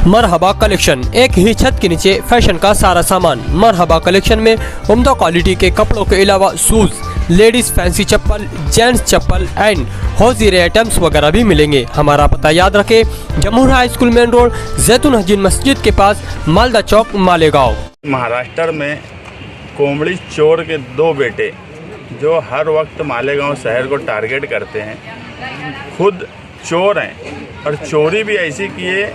मरहबा collection, एक ही छत के नीचे फैशन का सारा सामान। मरहबा कलेक्शन में उम्दा क्वालिटी के कपड़ों के अलावा शूज, लेडीज फैंसी चप्पल, जेंट्स चप्पल एंड हौजीरे आइटम्स वगैरह भी मिलेंगे। हमारा पता याद रखें, Jamhoor high school main road, जैतून हजीन मस्जिद के पास, मालदा चौक, मालेगांव। महाराष्ट्र में कोमड़ी चोर के दो बेटे जो हर वक्त मालेगांव शहर को टारगेट करते हैं, खुद चोर हैं और चोरी भी ऐसी किए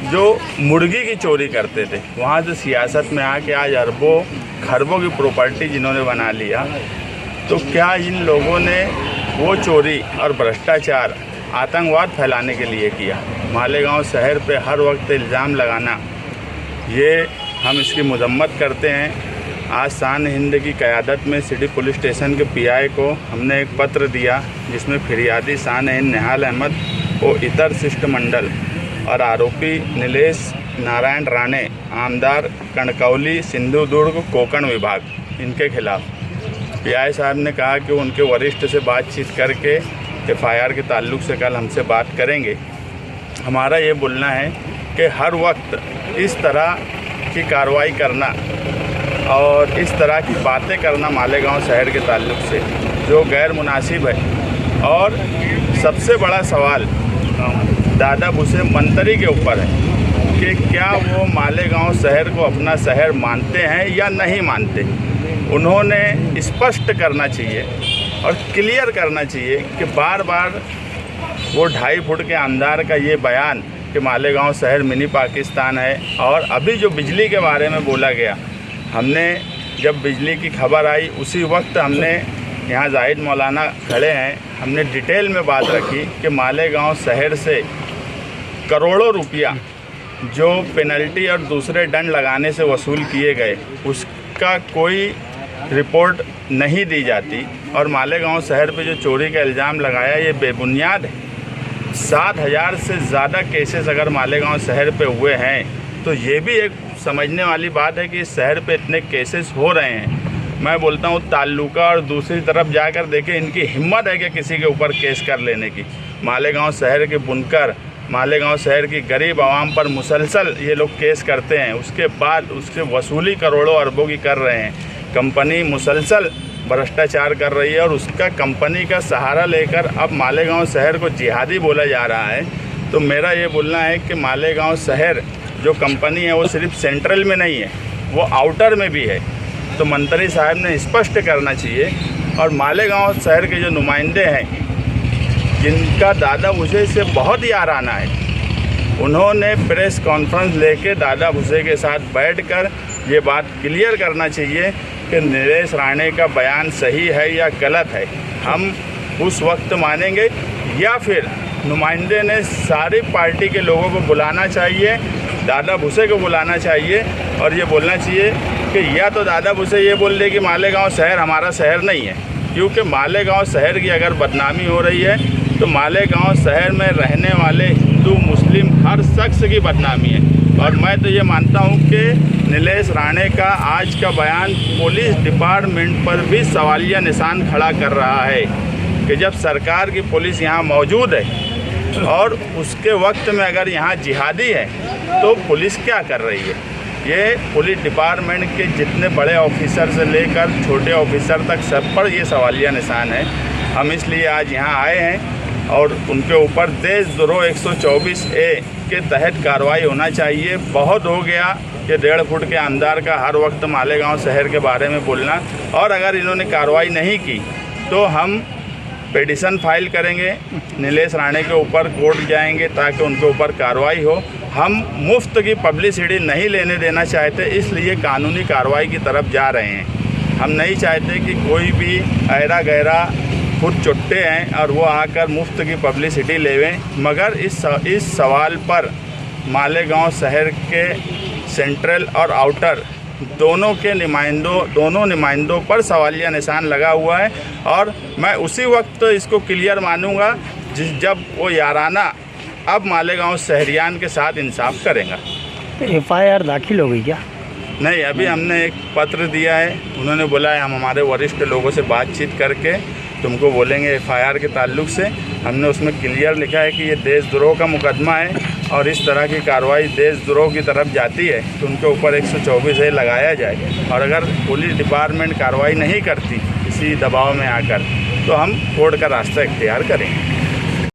जो मुर्गी की चोरी करते थे। वहाँ से सियासत में आके आज अरबों खरबों की प्रॉपर्टी जिन्होंने बना लिया, तो क्या इन लोगों ने वो चोरी और भ्रष्टाचार आतंकवाद फैलाने के लिए किया? मालेगांव शहर पे हर वक्त इल्ज़ाम लगाना, ये हम इसकी मजम्मत करते हैं। आज शान हिंद की क़यादत में सिटी पुलिस स्टेशन के पीआई को हमने एक पत्र दिया, जिसमें फिरियादी शान हिंद निहाल अहमद को इतर शिष्टमंडल और आरोपी नीलेश नारायण राणे, आमदार कणकौली, सिंधुदुर्ग, कोंकण विभाग, इनके खिलाफ पीआई साहब ने कहा कि उनके वरिष्ठ से बातचीत करके एफआईआर के ताल्लुक से कल हमसे बात करेंगे। हमारा ये बोलना है कि हर वक्त इस तरह की कार्रवाई करना और इस तरह की बातें करना मालेगांव शहर के ताल्लुक से जो गैर मुनासिब है। और सबसे बड़ा सवाल दादा भूसे मंत्री के ऊपर है कि क्या वो मालेगांव शहर को अपना शहर मानते हैं या नहीं मानते। उन्होंने स्पष्ट करना चाहिए और क्लियर करना चाहिए कि बार बार वो 2.5 फुट के आमदार का ये बयान कि मालेगांव शहर मिनी पाकिस्तान है। और अभी जो बिजली के बारे में बोला गया, हमने जब बिजली की खबर आई उसी वक्त हमने यहाँ जाहिद मौलाना खड़े हैं, हमने डिटेल में बात रखी कि मालेगांव शहर से करोड़ों रुपया जो पेनल्टी और दूसरे दंड लगाने से वसूल किए गए, उसका कोई रिपोर्ट नहीं दी जाती। और मालेगांव शहर पे जो चोरी का इल्ज़ाम लगाया, ये बेबुनियाद है। 7,000 से ज़्यादा केसेस अगर मालेगांव शहर पे हुए हैं, तो ये भी एक समझने वाली बात है कि इस शहर पे इतने केसेस हो रहे हैं। मैं बोलता हूँ ताल्लुका और दूसरी तरफ जाकर देखें, इनकी हिम्मत है कि किसी के ऊपर केस कर लेने की। मालेगांव शहर के बुनकर, मालेगांव शहर की गरीब आवाम पर मुसलसल ये लोग केस करते हैं, उसके बाद उससे वसूली करोड़ों अरबों की कर रहे हैं। कंपनी मुसलसल भ्रष्टाचार कर रही है और उसका कंपनी का सहारा लेकर अब मालेगांव शहर को जिहादी बोला जा रहा है। तो मेरा ये बोलना है कि मालेगांव शहर जो कंपनी है वो सिर्फ सेंट्रल में नहीं है, वो आउटर में भी है। तो मंत्री साहब ने स्पष्ट करना चाहिए। और मालेगांव शहर के जो नुमाइंदे हैं, जिनका दादा भूसे से बहुत ही आराना है, उन्होंने प्रेस कॉन्फ्रेंस लेके दादा भूसे के साथ बैठकर ये बात क्लियर करना चाहिए कि नीलेश राणे का बयान सही है या गलत है। हम उस वक्त मानेंगे, या फिर नुमाइंदे ने सारी पार्टी के लोगों को बुलाना चाहिए, दादा भूसे को बुलाना चाहिए और ये बोलना चाहिए कि या तो दादा भूसे ये बोल दे कि मालेगांव शहर हमारा शहर नहीं है। क्योंकि मालेगांव शहर की अगर बदनामी हो रही है तो मालेगांव शहर में रहने वाले हिंदू मुस्लिम हर शख्स की बदनामी है। और मैं तो ये मानता हूँ कि नीलेश राणे का आज का बयान पुलिस डिपार्टमेंट पर भी सवालिया निशान खड़ा कर रहा है कि जब सरकार की पुलिस यहाँ मौजूद है और उसके वक्त में अगर यहाँ जिहादी है तो पुलिस क्या कर रही है। ये पुलिस डिपार्टमेंट के जितने बड़े ऑफिसर से लेकर छोटे ऑफिसर तक सब पर ये सवालिया निशान है। हम इसलिए आज यहाँ आए हैं और उनके ऊपर देशद्रोह 124A के तहत कार्रवाई होना चाहिए। बहुत हो गया ये 1.5 फुट के आमदार का हर वक्त मालेगांव शहर के बारे में बोलना। और अगर इन्होंने कार्रवाई नहीं की तो हम पिटीशन फाइल करेंगे, नीलेश राणे के ऊपर कोर्ट जाएंगे ताकि उनके ऊपर कार्रवाई हो। हम मुफ्त की पब्लिसिटी नहीं लेने देना चाहते, इसलिए कानूनी कार्रवाई की तरफ जा रहे हैं। हम नहीं चाहते कि कोई भी ऐरा गहरा खुद चुट्टे हैं और वो आकर मुफ्त की पब्लिसिटी लेवें। मगर इस सवाल पर मालेगांव शहर के सेंट्रल और आउटर दोनों नुमाइंदों पर सवालिया निशान लगा हुआ है। और मैं उसी वक्त इसको क्लियर मानूंगा जब वो याराना अब मालेगांव शहरियान के साथ इंसाफ करेगा। एफआईआर दाखिल हो गई क्या? नहीं, अभी हमने एक पत्र दिया है। उन्होंने बोला है हम हमारे वरिष्ठ लोगों से बातचीत करके तुमको बोलेंगे FIR के ताल्लुक से। हमने उसमें क्लियर लिखा है कि ये देशद्रोह का मुकदमा है और इस तरह की कार्रवाई देशद्रोह की तरफ जाती है तो उनके ऊपर 124A लगाया जाए। और अगर पुलिस डिपार्टमेंट कार्रवाई नहीं करती किसी दबाव में आकर तो हम कोर्ट का रास्ता इख्तियार करेंगे।